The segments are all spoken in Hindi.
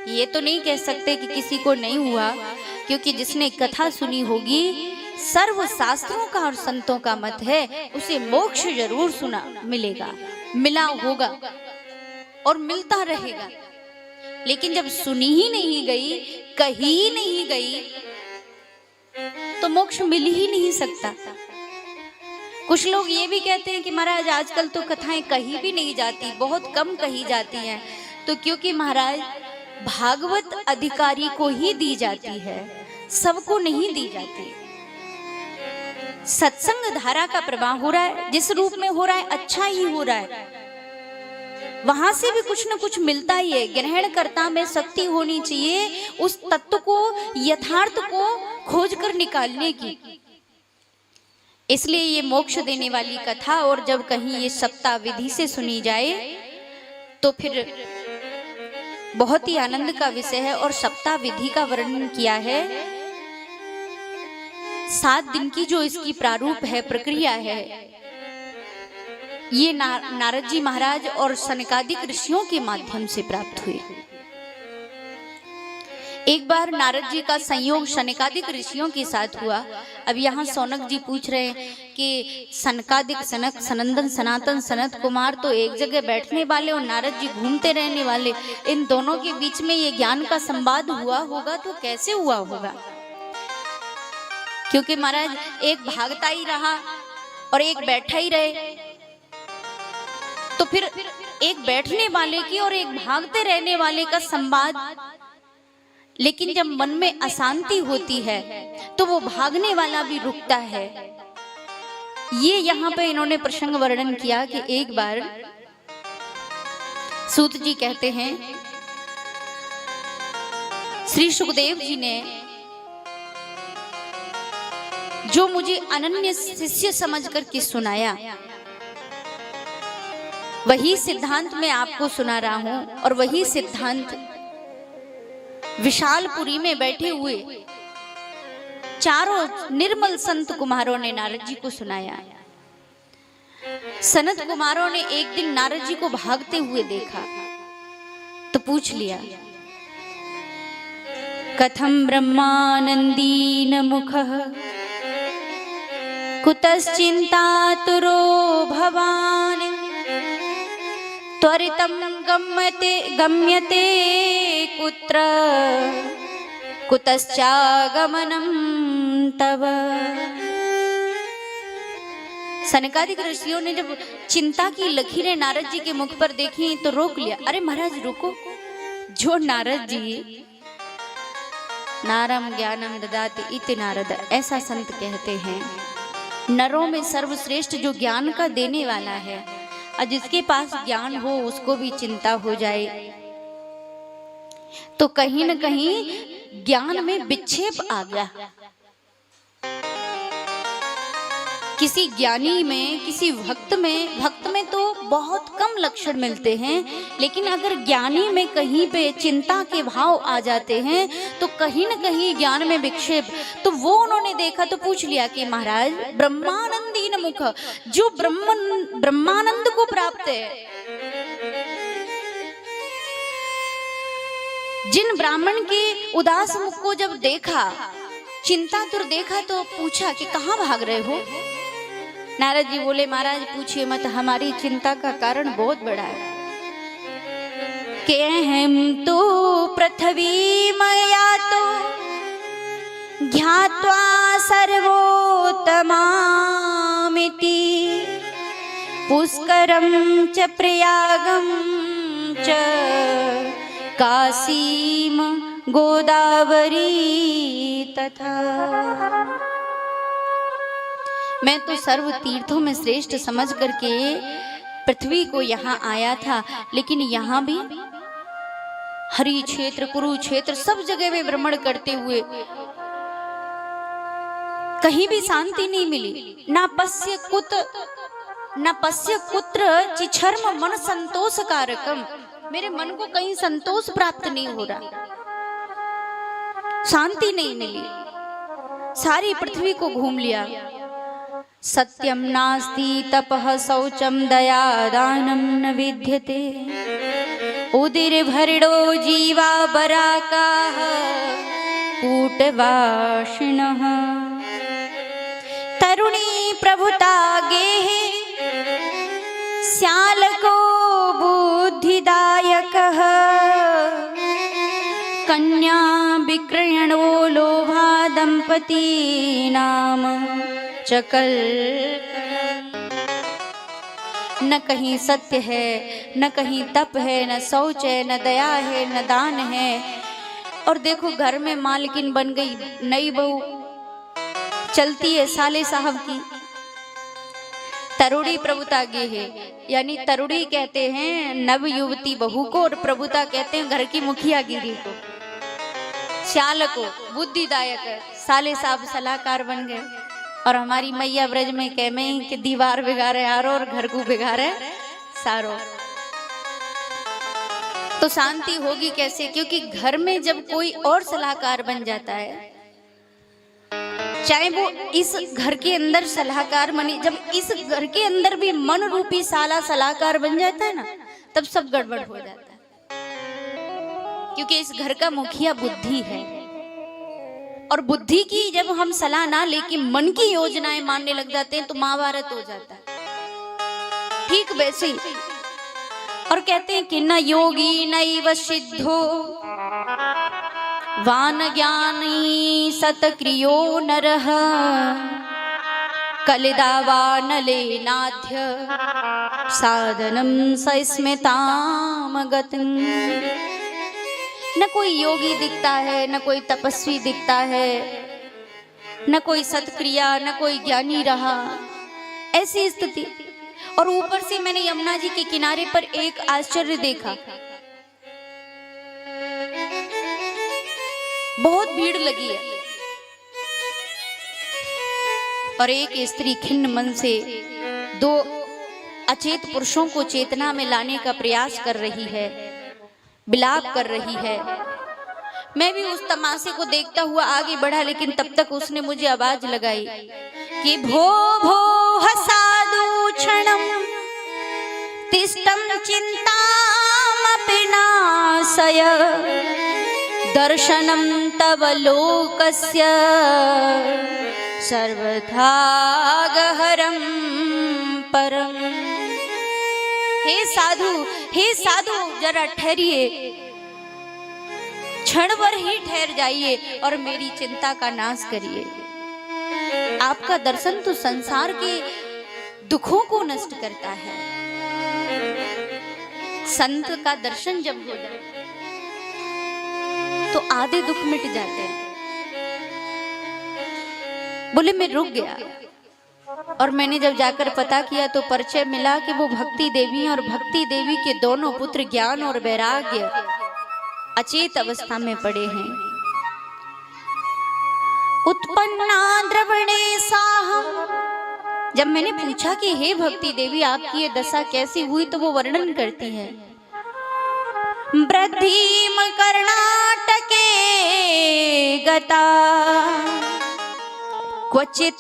ये तो नहीं कह सकते कि किसी को नहीं हुआ, क्योंकि जिसने कथा सुनी होगी, सर्व शास्त्रों का और संतों का मत है उसे मोक्ष जरूर सुना मिलेगा, मिला होगा और मिलता रहेगा। लेकिन जब सुनी ही नहीं गई, कही ही नहीं गई, तो मोक्ष मिल ही नहीं सकता। कुछ लोग ये भी कहते हैं कि महाराज आजकल तो कथाएं कही भी नहीं जाती, बहुत कम कही जाती हैं। तो क्योंकि महाराज भागवत अधिकारी को ही दी जाती है, सबको नहीं दी जाती। सत्संग धारा का प्रवाह हो रहा है, जिस रूप में हो रहा है अच्छा ही हो रहा है, वहां से भी कुछ न कुछ मिलता ही है। ग्रहणकर्ता में शक्ति होनी चाहिए उस तत्व को, यथार्थ को खोज कर निकालने की। इसलिए ये मोक्ष देने वाली कथा, और जब कहीं ये सप्ताह विधि से सुनी जाए तो फिर बहुत ही आनंद का विषय है। और सप्ताह विधि का वर्णन किया है, 7 दिन की जो इसकी प्रारूप है, प्रक्रिया है, ये नारद जी महाराज और सनकादिक ऋषियों के माध्यम से प्राप्त हुई। एक बार नारद जी का संयोग सनकादिक ऋषियों के साथ हुआ। अब यहाँ सौनक जी पूछ रहे हैं कि सनकादिक, सनक, सनंदन, सनातन, सनत कुमार तो एक जगह बैठने वाले और नारद जी घूमते रहने वाले, इन दोनों के बीच में ये ज्ञान का संवाद हुआ होगा तो कैसे हुआ होगा? क्योंकि महाराज एक भागता ही रहा और एक बैठा ही रहे, तो फिर एक बैठने वाले की और एक भागते रहने वाले का संवाद। लेकिन जब मन में अशांति होती है तो वो भागने वाला भी रुकता है। ये यहाँ पे इन्होंने प्रसंग वर्णन किया कि एक बार सूत जी कहते हैं, श्री सुखदेव जी ने जो मुझे अनन्य शिष्य समझ करके सुनाया, वही सिद्धांत मैं आपको सुना रहा हूं। और वही सिद्धांत विशालपुरी में बैठे हुए चारों निर्मल संत कुमारों ने नारद जी को सुनाया। सनत कुमारों ने एक दिन नारद जी को भागते हुए देखा तो पूछ लिया, कथम ब्रह्मानंदीन मुखः कुतश्चिंतातुरो भवान् त्वरितं गम्यते कुत्र कुतश्चागमनं तव। सनकादिक ऋषियों ने जब चिंता की लकीरें नारद जी के मुख पर देखी तो रोक लिया। अरे महाराज रुको, जो नारद जी नारम ज्ञानम ददाति इति नारद, ऐसा संत कहते हैं, नरों में सर्वश्रेष्ठ जो ज्ञान का देने वाला है, और जिसके पास ज्ञान हो उसको भी चिंता हो जाए तो कहीं न कहीं ज्ञान में विक्षेप आ गया। किसी ज्ञानी में, किसी भक्त में तो बहुत कम लक्षण मिलते हैं, लेकिन अगर ज्ञानी में कहीं पे चिंता के भाव आ जाते हैं तो कहीं न कहीं ज्ञान में विक्षेप। तो वो उन्होंने देखा तो पूछ लिया कि महाराज ब्रह्मानंदीन मुख, जो ब्रह्मानंद को प्राप्त है, जिन ब्राह्मण के उदास मुख को जब देखा, चिंतातुर देखा, तो पूछा कि कहाँ भाग रहे हो? नारद जी बोले, महाराज पूछिए मत, हमारी चिंता का कारण बहुत बड़ा है कि हम तो पृथ्वी मया तो ज्ञात्वा सर्वोत्तमामिति पुष्करम च प्रयागम च काशीम गोदावरी तथा। मैं तो सर्व तीर्थों में श्रेष्ठ समझ करके पृथ्वी को यहाँ आया था, लेकिन यहाँ भी हरि क्षेत्र, कुरुक्षेत्र, सब जगह में भ्रमण करते हुए कहीं भी शांति नहीं मिली। न पश्य कुत्र चिछर्म मन संतोष कारकम, मेरे मन को कहीं संतोष प्राप्त नहीं हो रहा, शांति नहीं मिली। सारी पृथ्वी को घूम लिया। सत्यम नास्ति तपः शौचम दया दानम न विद्यते उदिर भरड़ो जीवा बराकाः कूटवासिनः तरुणी प्रभुता गेहे श्यालको बुद्धिदायकः कन्या विक्रयणो लोभा दंपती नाम चकल। न कहीं सत्य है, न कहीं तप है, न शौच है, न दया है, न दान है। और देखो घर में मालकिन बन गई नई बहू, चलती है साले साहब की। तरुणी प्रभुता गे है, यानी तरुणी कहते हैं नव युवती बहू को, और प्रभुता कहते हैं घर की मुखिया गिरी को। श्याल को बुद्धिदायक, साले साहब सलाहकार बन गए। और हमारी मैया ब्रज में कह में कि दीवार बिगाड़े आरो और घर को बिगाड़े सारो। तो शांति होगी कैसे? क्योंकि घर में जब कोई और सलाहकार बन जाता है, चाहे वो इस घर के अंदर सलाहकार बने, जब इस घर के अंदर भी मन रूपी साला सलाहकार बन जाता है ना, तब सब गड़बड़ हो जाता है। क्योंकि इस घर का मुखिया बुद्धि है, और बुद्धि की जब हम सलाह ना लेके मन की योजनाएं मानने लग जाते हैं तो महाभारत हो जाता है। ठीक वैसे ही और कहते हैं कि न योगी नैव सिद्धो वान ज्ञानी सतक्रियो नरः कलिदावानलेनाध्य साधनम सस्मिताम गतिम्। न कोई योगी दिखता है, न कोई तपस्वी दिखता है, न कोई सत्क्रिया, न कोई ज्ञानी रहा, ऐसी स्थिति। और ऊपर से मैंने यमुना जी के किनारे पर एक आश्चर्य देखा, बहुत भीड़ लगी है और एक स्त्री खिन्न मन से दो अचेत पुरुषों को चेतना में लाने का प्रयास कर रही है, विलाप कर रही है। मैं भी उस तमाशे को देखता हुआ आगे बढ़ा, लेकिन तब तक उसने मुझे आवाज लगाई कि भो भो हसादु क्षणम तिष्ठं चिंतामपि नाशय दर्शनं तव लोकस्य सर्वथा गहरं परम। हे साधु जरा ठहरिए, क्षण भर ही ठहर जाइए और मेरी चिंता का नाश करिए। आपका दर्शन तो संसार के दुखों को नष्ट करता है। संत का दर्शन जब हो जाए तो आधे दुख मिट जाते हैं। बोले मैं रुक गया और मैंने जब जाकर पता किया तो परिचय मिला कि वो भक्ति देवी और भक्ति देवी के दोनों पुत्र ज्ञान और वैराग्य अचेत अवस्था में पड़े हैं। उत्पन्ना द्रवणे साहम। जब मैंने पूछा कि हे भक्ति देवी आपकी ये दशा कैसी हुई, तो वो वर्णन करती है, वृद्धिम कर्णाटके गता क्वचित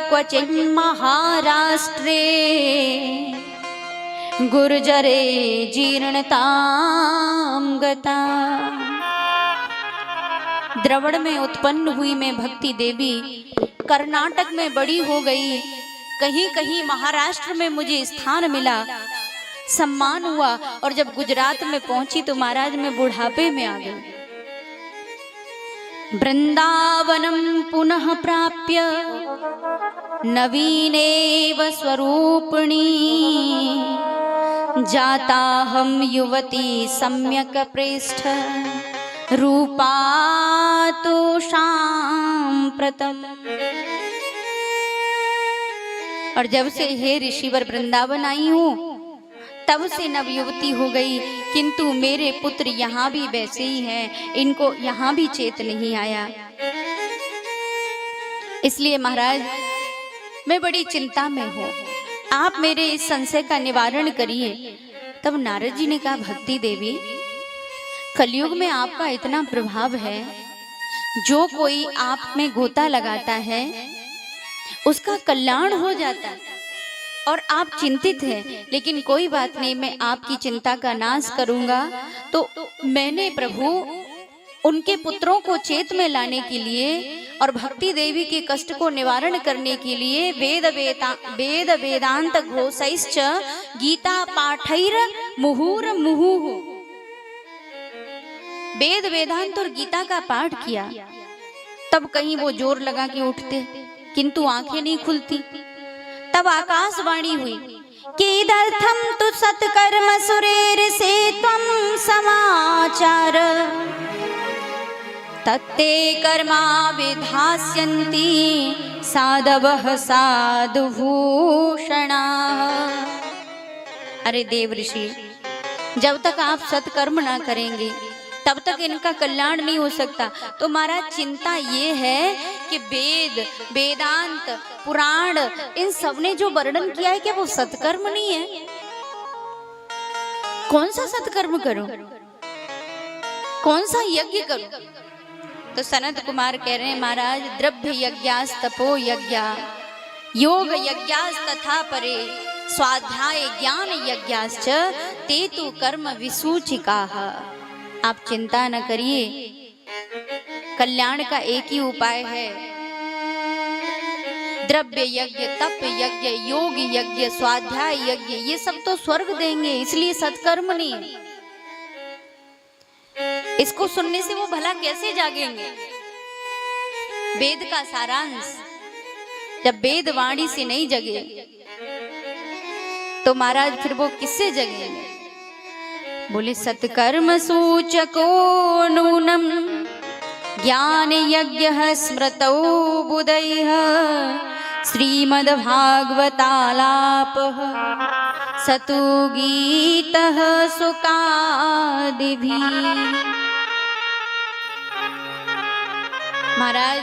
क्वचित महाराष्ट्रे गुर्जरे जीर्णताम गता। द्रवण में उत्पन्न हुई मैं भक्ति देवी कर्नाटक में बड़ी हो गई, कहीं कहीं महाराष्ट्र में मुझे स्थान मिला, सम्मान हुआ, और जब गुजरात में पहुंची तो महाराज मैं बुढ़ापे में आ गई। वृंदावनम पुनः प्राप्य नवीनेव स्वरूपिणी जाता हम युवती सम्यक प्रेष्ठ रूपा तो सांप्रतम। और जब से हे ऋषिवर वृंदावन आई हूँ तब से नव युवती हो गई, किंतु मेरे पुत्र यहाँ भी वैसे ही हैं, इनको यहाँ भी चेत नहीं आया। इसलिए महाराज मैं बड़ी चिंता में हूँ, आप मेरे इस संशय का निवारण करिए। तब नारद जी ने कहा, भक्ति देवी कलयुग में आपका इतना प्रभाव है, जो कोई आप में गोता लगाता है उसका कल्याण हो जाता है। और आप चिंतित हैं, लेकिन कोई बात नहीं, मैं आपकी चिंता का नाश करूंगा। तो मैंने प्रभु उनके पुत्रों को चेत में लाने के लिए और भक्ति देवी के कष्ट को निवारण करने के लिए वेद वेदांत घोषैश्च गीता पाठैर मुहुर मुहुः, वेद वेदांत और गीता का पाठ किया। तब कहीं वो जोर लगा के उठते, किंतु आंखें नहीं खुलती। तब आकाशवाणी हुई कि इदर्थम तु सत्कर्म सुरेर से त्वं समाचार तत्ते कर्मा विधास्यन्ति साधवः साधुभूषणा। अरे देव ऋषि, जब तक आप सत्कर्म ना करेंगे तब तक इनका कल्याण नहीं हो सकता। तो महाराज चिंता ये है कि वेद वेदांत पुराण इन सब ने जो वर्णन किया है क्या वो सत्कर्म नहीं है? कौन सा सत्कर्म करूं, कौन सा यज्ञ करूं? तो सनत कुमार कह रहे हैं महाराज, द्रव्य यज्ञास तपो यज्ञ योग यज्ञास तथा परे स्वाध्याय ज्ञान यज्ञाश्च ते तु कर्म विसूचिकाः। आप चिंता न करिए, कल्याण का एक ही उपाय है। द्रव्य यज्ञ, तप यज्ञ, योग यज्ञ, स्वाध्याय यज्ञ, ये सब तो स्वर्ग देंगे, इसलिए सत्कर्म नहीं। इसको सुनने से वो भला कैसे जागेंगे? वेद का सारांश जब वेद वाणी से नहीं जगे तो महाराज फिर वो किससे जगेंगे? बोले सत्कर्म सूचको नूनम ज्ञान यज्ञ स्मृतौ बुधैः श्रीमद्भागवतालापः सतु गीतः सुकादिभिः। महाराज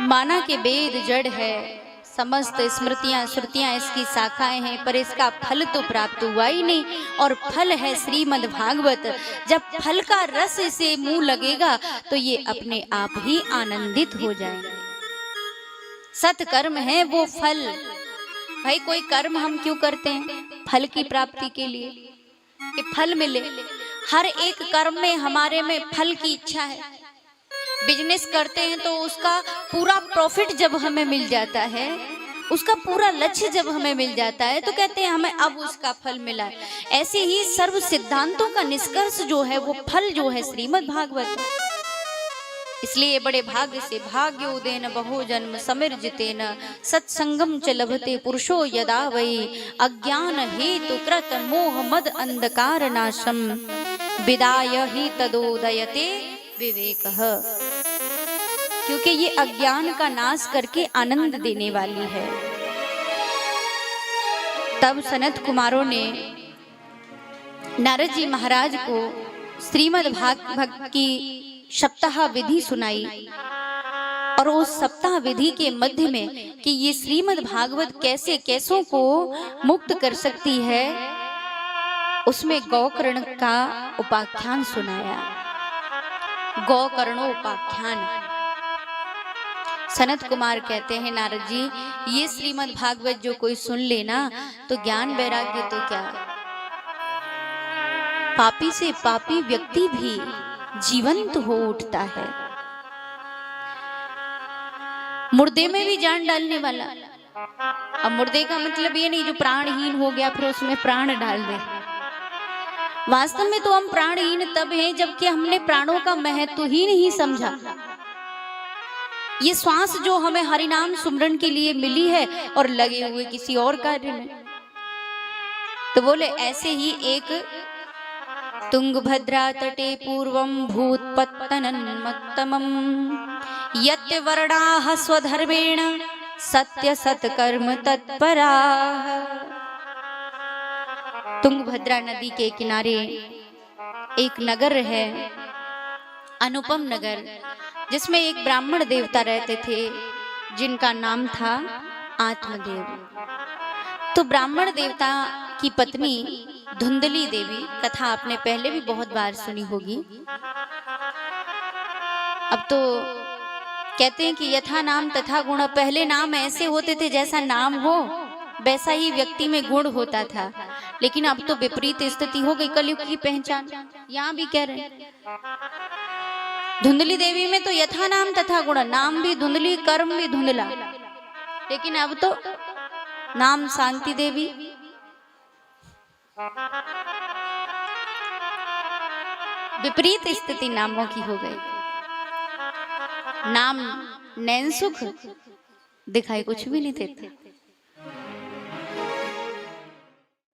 माना के वेद जड़ है, समस्त स्मृतियां श्रुतियां इसकी शाखाएं हैं, पर इसका फल तो प्राप्त हुआ ही नहीं। और फल है श्रीमद् भागवत। जब फल का रस इसे मुंह लगेगा तो ये अपने आप ही आनंदित हो जाएंगे। सत्कर्म है वो फल। भाई कोई कर्म हम क्यों करते हैं? फल की प्राप्ति के लिए, कि फल मिले। हर एक कर्म में हमारे में फल की इच्छा है। बिजनेस करते हैं तो उसका पूरा प्रॉफिट जब हमें मिल जाता है, उसका पूरा लक्ष्य जब हमें मिल जाता है तो कहते हैं हमें अब उसका फल मिला है। ऐसे ही सर्व सिद्धांतों का निष्कर्ष जो है वो फल जो है श्रीमद् भागवत। इसलिए बड़े भाग्य से भाग्योदेन बहु जन्म समिर्जितेन सत्संगम च लभते पुरुषो यदा वै अज्ञान हेतु कृत मोह मद अंधकार नाशम विदाय ही तदोदयते विवेकः। क्योंकि ये अज्ञान का नाश करके आनंद देने वाली है। तब सनत कुमारों ने नारद जी महाराज को श्रीमद् भागवत की सप्ताह विधि सुनाई। और उस सप्ताह विधि के मध्य में कि ये श्रीमद् भागवत कैसे कैसों को मुक्त कर सकती है, उसमें गौकर्ण का उपाख्यान सुनाया। गौकर्णोपाख्यान। सनत कुमार कहते हैं नारद जी, ये श्रीमद् भागवत जो कोई सुन लेना तो ज्ञान वैराग्य तो क्या, पापी से पापी व्यक्ति भी जीवंत हो उठता है। मुर्दे में भी जान डालने वाला। अब मुर्दे का मतलब ये नहीं जो प्राणहीन हो गया फिर उसमें प्राण डाल दे। वास्तव में तो हम प्राणहीन तब हैं जबकि हमने प्राणों का महत्व ही नहीं समझा। ये श्वास जो हमें हरिनाम सुमरन के लिए मिली है और लगे हुए किसी और कार्य में। तो बोले ऐसे ही एक तुंगभद्रा तटे पूर्वं भूतपत्तनन्मत्तमं यत्य वर्णाः स्वधर्मेण सत्य सत्कर्म तत्पराः। तुंगभद्रा नदी के किनारे एक नगर है, अनुपम नगर, जिसमें एक ब्राह्मण देवता रहते थे जिनका नाम था आत्मदेव। तो ब्राह्मण देवता की पत्नी धुंधली देवी, कथा आपने पहले भी बहुत बार सुनी होगी। अब तो कहते हैं कि यथा नाम तथा गुण, पहले नाम ऐसे होते थे जैसा नाम हो वैसा ही व्यक्ति में गुण होता था, लेकिन अब तो विपरीत स्थिति हो गई। कलयुग की पहचान यहाँ भी कह रहे हैं। धुंधली देवी में तो यथा नाम तथा गुण, नाम भी धुंधली, कर्म भी धुंधला, लेकिन अब तो नाम शांति देवी, विपरीत स्थिति नामों की हो गई। नाम नैन सुख दिखाई कुछ भी नहीं देता।